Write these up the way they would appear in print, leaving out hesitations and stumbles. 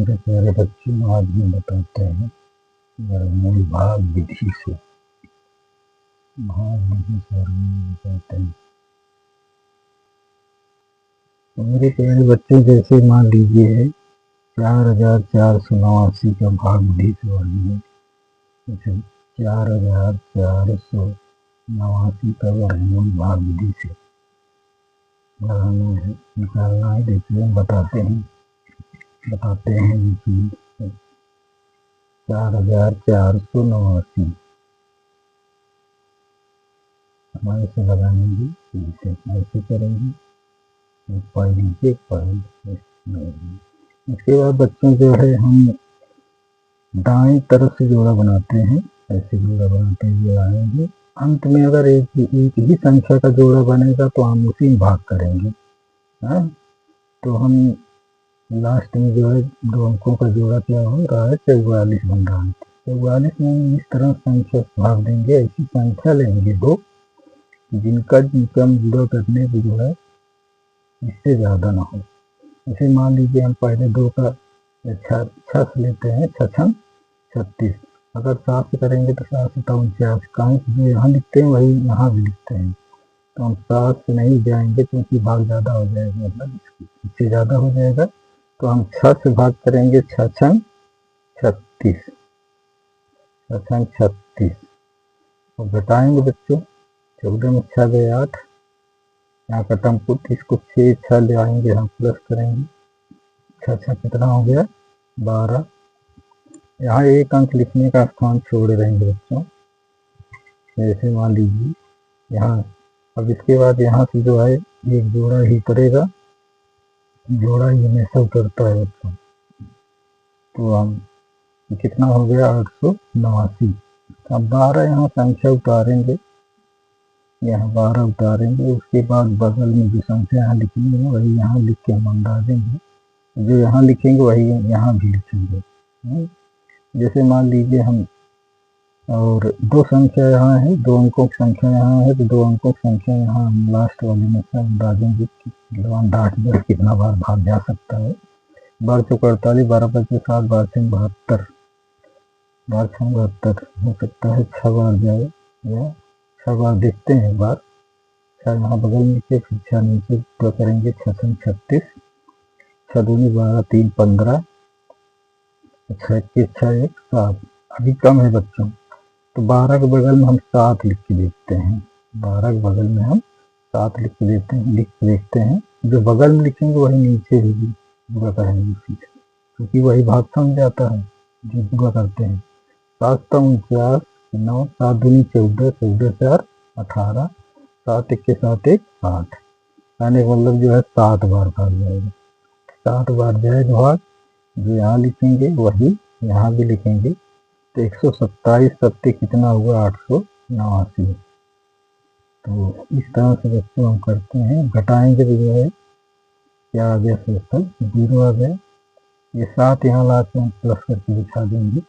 मेरे प्यारे बच्चों, आज हम बताते हैं वर्गमूल भाग विधि से। भाग विधि से वर्गमूल बताते हैं। तो मेरे प्यारे बच्चों, जैसे मान लीजिए 4489 का भाग विधि से वर्गमूल, जैसे 4489 का वर्गमूल भाग विधि से निकालना है। देखिए हम बताते हैं कि 4489 हमारे से लगाएंगे, ऐसे करेंगे, एक पॉइंट नीचे, एक पॉइंट। इसके बाद बच्चों जो है हम दाएं तरफ से जोड़ा बनाते हैं, ऐसे जोड़ा बनाते हुए आएंगे। अंत में अगर एक ही संख्या का जोड़ा बनेगा तो हम उसी में भाग करेंगे। तो हम लास्ट में जो है 2 अंकों का जोड़ा क्या हो रहा है, 44 बन रहा है। 44 में इस तरह संख्या भाग देंगे, ऐसी संख्या लेंगे 2 जिनका जुड़ा करने पर जो है इससे ज़्यादा ना हो। जैसे मान लीजिए हम पहले 2 का 6 लेते हैं, 6 36। अगर 7 से करेंगे तो 7 से 49 का जो यहाँ लिखते हैं वही यहाँ भी लिखते हैं। तो हम 7 से नहीं जाएंगे क्योंकि भाग ज़्यादा हो जाएगा, मतलब इससे ज़्यादा हो जाएगा। तो हम 6 से भाग करेंगे, 6 36, 6 36 और घटाएंगे बच्चों। 14 में 6 गए 8, यहाँ का टमपुट, इसको 6 ले आएंगे, हम प्लस करेंगे। 6 कितना हो गया, 12। यहाँ 1 अंक लिखने का स्थान छोड़ रहेंगे बच्चों। जैसे मान लीजिए यहाँ, अब इसके बाद यहाँ से जो है एक जोड़ा ही करेगा, जोड़ा ही हमेशा उतरता है बच्चों। तो हम कितना हो गया, 889। अब 12 यहाँ संख्या उतारेंगे, यहाँ 12 उतारेंगे। उसके बाद बगल में जो संख्या यहाँ लिखनी है वही यहाँ लिख के हम अंदाजेंगे, जो यहाँ लिखेंगे वही यहाँ भी लिखेंगे। जैसे मान लीजिए हम, और 2 संख्या यहाँ है, 2 अंकों की संख्या यहाँ है, तो 2 अंकों की संख्या यहाँ हम लास्ट वाले में से अंदाजेंगे कि अंदाज 10 कितना बार भाग जा सकता है। 12 चौक 48, 12 पच्चीस 7, 12 छः 72, 12 छः 72 हो सकता है 6 बार जाए, या 6 बार देखते हैं। बार 6 यहाँ बगल नीचे, फिर 6 नीचे पूरा करेंगे। 6 36, 6 दूनी 12, 3 15, 6 21, 6 1 7। अभी कम है बच्चों, तो 12 के बगल में हम 7 लिख के देखते हैं। 12 के बगल में हम 7 लिख के देखते हैं। जो बगल में लिखेंगे वही नीचे भी पूरा करेंगे, क्योंकि वही भाग समझ जाता है जो पूरा करते हैं। 7 49, 9, 7 दूनी 14, 14 4 18, 7 1 7 1 8। यानी मतलब जो है 7 बार भाग जाएगा। 7 बार जाएगा भाग, जो यहाँ लिखेंगे वही यहाँ भी लिखेंगे। तो 127 सत्ते कितना हुआ, 889। तो इस तरह से बच्चों हम करते हैं। घटाएंगे तो जो है क्या आ गया, शेषफल 0 आ गया। ये 7 यहाँ ला के हम प्लस करके दिखा देंगे।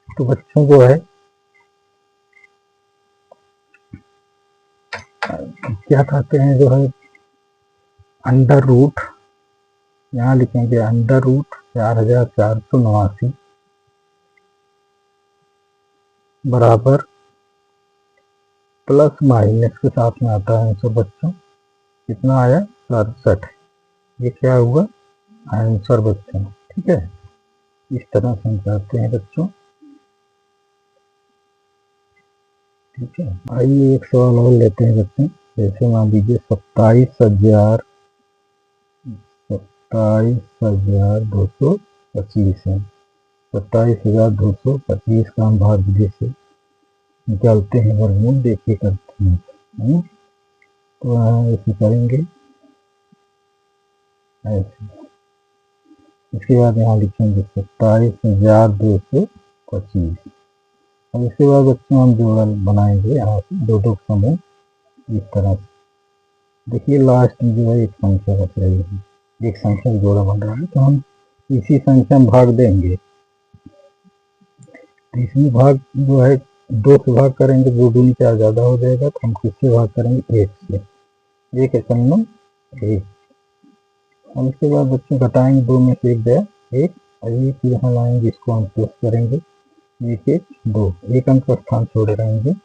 तो बच्चों को है क्या कहते हैं, जो है अंडर रूट, यहाँ लिखेंगे अंडर रूट 4489 बराबर प्लस माइनस के साथ में आता है आंसर बच्चों। कितना आया, 67। ये क्या हुआ, आंसर बच्चों। ठीक है, इस तरह से हम करते हैं बच्चों। ठीक है, आइए एक सवाल और लेते हैं बच्चों। जैसे मान लीजिए 27,225 है। 27,225 का हम भाग विधि से निकालते हैं वर्गमूल, देखिए करते हैं। तो ऐसे करेंगे, ऐसे। इसके बाद यहाँ लिखेंगे 27,225। अब इसके बाद बच्चों हम जोड़ा बनाएंगे यहाँ से 2 समूह, इस तरह से। देखिए लास्ट में जो है एक संख्या बच रही है, एक संख्या का जोड़ा बन रहा है, तो हम इसी संख्या में भाग देंगे। तो इसमें भाग जो है 2 से भाग करेंगे, 2 दूनी 4 ज़्यादा हो जाएगा। तो हम किससे भाग करेंगे, 1 से। 1 1। हम इसके बाद बच्चों घटाएंगे, 2 में से 1 गया 1, एक यहाँ लाएंगे, इसको हम प्लस करेंगे, एक एक दो, एक अंक का स्थान छोड़ रहेंगे।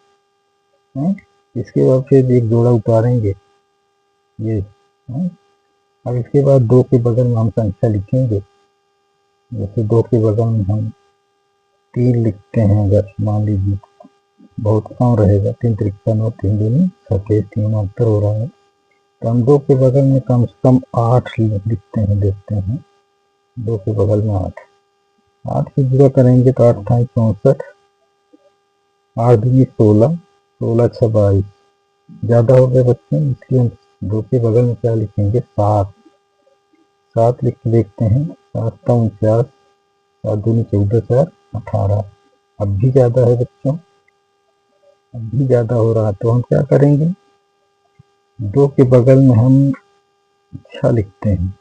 इसके बाद फिर एक जोड़ा उतारेंगे ये। अब इसके बाद दो के बगल में हम संख्या लिखेंगे। जैसे दो के बगल में हम 3 लिखते हैं, अगर मान लीजिए बहुत कम रहेगा, 3 त्रिका 9, 3 दूनी 26, 3 अंतर हो रहा है, तो हम 2 के बगल में कम से कम 8 लिखते हैं, देखते हैं 2 के बगल में 8 से जुड़ा करेंगे तो 8 था 64, 8 दूनी 16, 16 6 22, ज़्यादा हो गया बच्चों, इसलिए हम 2 के बगल में क्या लिखेंगे 7 लिख के देखते हैं, 7 था 49, 7 दूनी 14, 4 18, अब भी ज़्यादा है बच्चों, अब भी ज़्यादा हो रहा है, तो हम क्या करेंगे 2 के बगल में हम 6 लिखते हैं,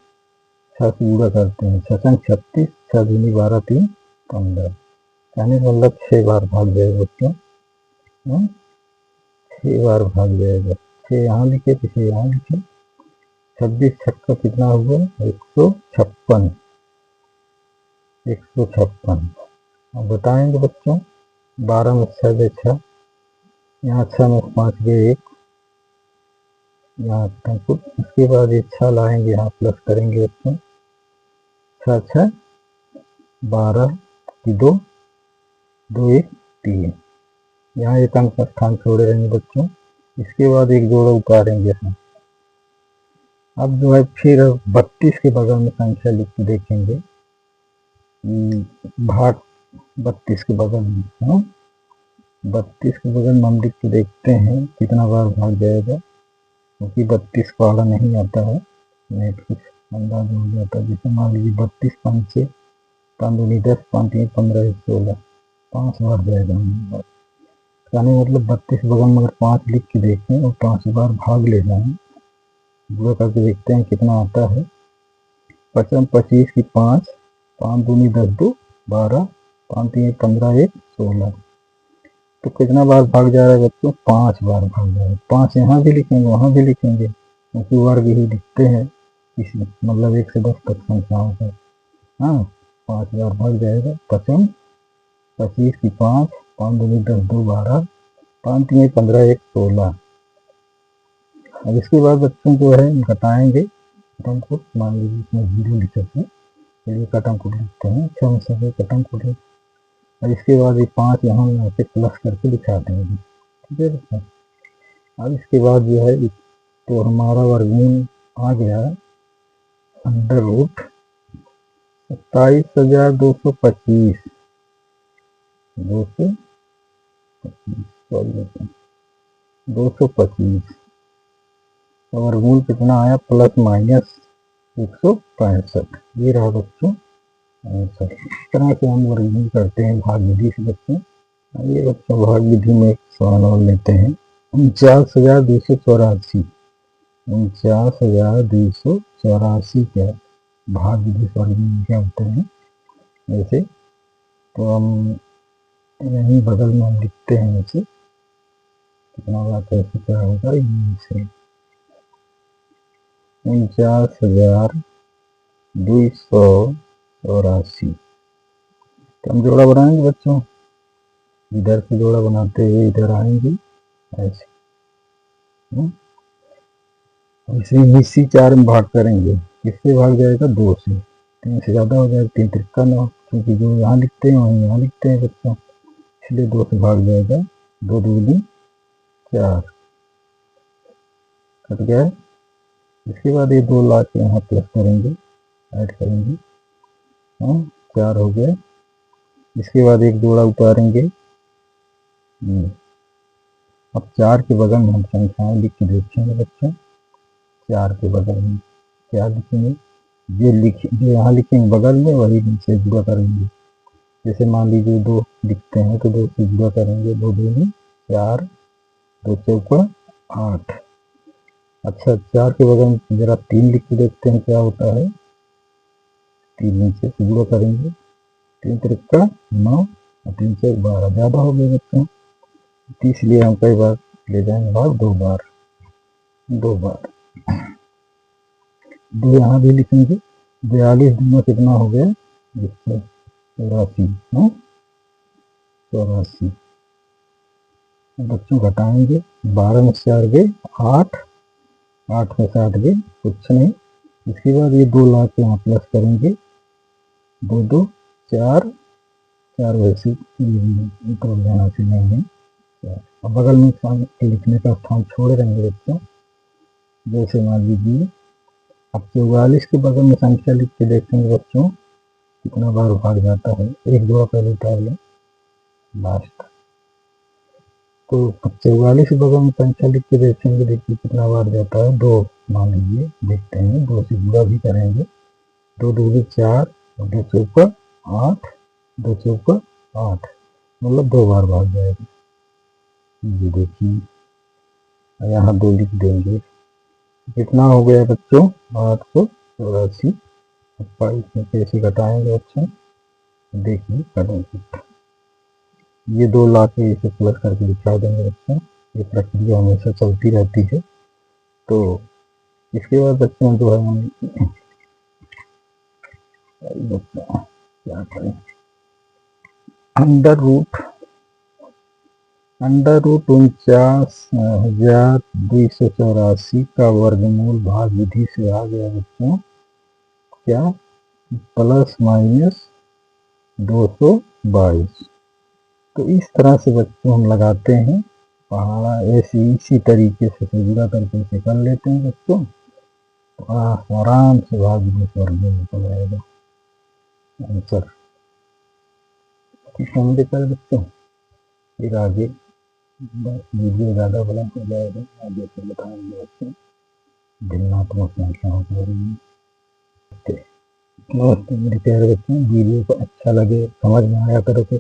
6 से जुड़ा करते हैं, 6 संग 36, 6 दूनी 12, 3 15, कहने का मतलब 6 बार भाग जाएगा बच्चों, 6 बार भाग जाएगा, 6 यहाँ लिखे तो 6 यहाँ लिखे, 26 छक्का कितना हुआ 156, 156। अब बताएंगे बच्चों 12 में 6 गए 6, यहाँ 6 में 5 गए 1, यहाँ कुछ, इसके बाद ये 6 लाएंगे, यहाँ प्लस करेंगे बच्चों, 6 6 12 की 2 2 1 3, यहाँ एक अंक का स्थान छोड़े रहेंगे बच्चों। इसके बाद एक जोड़ा उतारेंगे हम। अब जो है फिर 32 के बगल में संख्या लिख के देखेंगे, भाग 32 के बगल में, 32 के बगल में हम लिख के देखते हैं कितना बार भाग जाएगा, क्योंकि 32 पढ़ा नहीं आता है, नहीं तो कुछ अंदाज हो जाता है। जैसे मान लीजिए 32 5 6, 5 दूनी 10, 5 3 15 16, 5 बार जाएगा हमारे, कहने मतलब 32 बगल में अगर 5 लिख के देखें और 5 बार भाग ले जाएं, पूरा करके देखते हैं कितना आता है। 25 की 5, 5 दूनी 10 2 12, 5 3 15 1 16, तो कितना बार भाग जा रहा है बच्चों 5 बार भाग जा रहा है। 5 यहाँ भी लिखेंगे वहाँ भी लिखेंगे, क्योंकि वर्ग ही लिखते हैं इसी, मतलब 1 से 10 तक संख्याओं का। 5 बार भाग जाएगा। 25 की 5, 5 दूनी 10 2 12, 5 3 15 1 16। अब इसके बाद बच्चों जो है घटाएंगे कटम को, मान लीजिए इसमें 0 लिखे थे, चलिए कटम को लिखते हैं, 6 में से कटम को लिख, और इसके बाद ये 5 यहाँ पे प्लस करके दिखा देंगे, ठीक है बच्चों। अब इसके बाद जो है तो हमारा वर्गमूल आ गया अंडर रूट 27,225, 225, वर्गमूल कितना आया प्लस माइनस 165, ये रहा बच्चों आंसर। इस तरह से हम वर्गमूल करते हैं भाग विधि से बच्चों। ये बच्चों भाग विधि में एक सवाल और लेते हैं, 49,284, 49,284 क्या भाग विधि वर्गमूल क्या होते हैं, जैसे तो हम यहीं बगल में हम लिखते हैं, ऐसे कितना बार कैसे क्या होगा, इनसे 49,284, तो हम जोड़ा बनाएंगे बच्चों, इधर से जोड़ा बनाते हुए इधर आएंगे ऐसे, इसे इसी 4 में भाग करेंगे, किससे भाग जाएगा 2 से, 3 से ज़्यादा हो जाएगा, 3 त्रिका 9, क्योंकि जो यहाँ लिखते हैं वहीं यहाँ लिखते हैं बच्चों, इसलिए 2 से भाग जाएगा, 2 दूनी 4 कट गया। इसके बाद ये 2 ला के यहाँ प्लस करेंगे, ऐड करेंगे, 4 हो गया। इसके बाद एक जोड़ा उतारेंगे, अब 4 के बगल में हम संख्याएं लिख के देखेंगे बच्चों, 4 के बगल में क्या लिखेंगे, जो यहाँ लिखेंगे बगल में वही नीचे जुड़ा करेंगे। जैसे मान लीजिए 2 लिखते हैं तो 2 से जुड़ा करेंगे, 2 दूनी 4, 2 चौका 8। अच्छा 4 के बगल में जरा 3 लिख के देखते हैं क्या होता है, 3 नीचे से जुड़ा करेंगे, 3 त्रिका 9 और 3 चौक 12, ज़्यादा हो गए बच्चों, इसलिए हम कई बार ले जाएंगे भाग 2 बार, 2 यहाँ भी लिखेंगे, 42 दूना कितना हो गया जिससे 84 है, 84। बच्चों घटाएंगे, 12 में से 4 गए 8, 8 में से 8 गए कुछ नहीं। इसके बाद ये 2 ला के यहाँ प्लस करेंगे, 2 2 4, 4 वैसे तो यहाँ से नहीं है। अब बगल में लिखने का स्थान छोड़ देंगे बच्चों। जैसे मान लीजिए अब 44 के बगल में संख्या लिख के देखेंगे बच्चों कितना बार भाग जाता है। एक दो पहले उठा लें लास्ट। तो 44 के बगल में संख्या लिख के देखेंगे, देखिए कितना बार जाता है, 2 मान लीजिए, देखते हैं 2 से गुणा भी करेंगे, 2 दूनी 4, 2 से ऊपर 8, 2 से ऊपर 8, मतलब 2 बार भाग जाएगा। ये देखिए यहाँ 2 लिख देंगे, कितना हो गया बच्चों 884। इसमें कैसे घटाएंगे बच्चों, देखिए करेंगे, ये 2 ला के इसे प्लस करके दिखा देंगे बच्चों। ये प्रक्रिया हमेशा चलती रहती है। तो इसके बाद बच्चों जो है हम क्या करें, अंडर रूट 49,284 का वर्गमूल भाग विधि से आ गया बच्चों क्या, प्लस माइनस 222। तो इस तरह से बच्चों हम लगाते हैं पहाड़ा, ऐसे इसी तरीके से पूरा करके इसे कर लेते हैं बच्चों, तो आराम से भाग विधि से वर्गमूल निकल आएगा आंसर। समझे कर बच्चों, फिर आगे वीडियो ज़्यादा बड़ा हो जाएगा, आगे से बताएंगे बच्चों भिन्नात्मक संख्याओं के बारे में। नमस्ते मेरे प्यारे बच्चों, वीडियो को अच्छा लगे, समझ में आया करो तो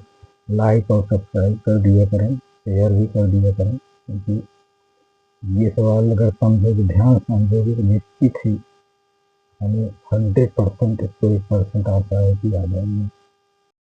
लाइक और सब्सक्राइब कर दिया करें, शेयर भी कर दिया करें, क्योंकि ये सवाल अगर समझोगे, ध्यान समझोगे तो निश्चित ही हमें 100% इसको 1% आता है कि आ जाएंगे।